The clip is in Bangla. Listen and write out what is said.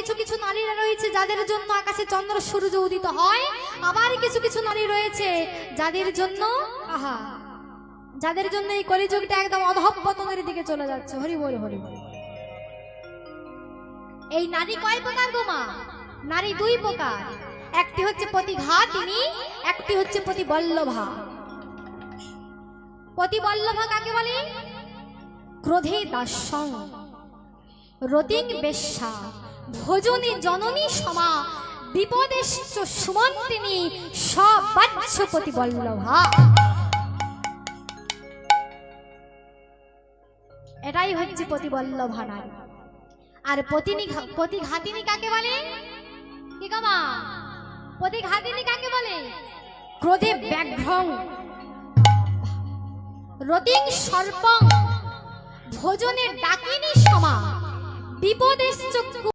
কিছু কিছু নারীরা রয়েছে যাদের জন্য আকাশে চন্দ্র সূর্য উদিত হয়, আবার কিছু কিছু নারী রয়েছে যাদের জন্য যাদের জন্য এই কলিযুগটা একদম অধঃপতনের দিকে চলে যাচ্ছে। হরি বল হরি বল। এই নারী কয় প্রকার গো মা? নারী দুই প্রকার, একটি হচ্ছে প্রতিঘাতিনী, একটি হচ্ছে প্রতিবল্লভা। প্রতিবল্লভা কাকে বলে? ক্রোধে দাস্যং রতিং বেশ্যা ভোজনে জননী সমা বিপদেশ্চ সুমন্ত্রিনী সবাচ্য প্রতিবল্লভা। এটাই হচ্ছে প্রতিবল্লভা নারী। আর প্রতিঘাতিনী কাকে বলে? কি গো মা? প্রতিঘাতিনী কাকে বলে? ক্রোধে ব্যাঘ্রং রতিং সর্পং ভোজনে ডাকিনী সমা বিপদেশ্চ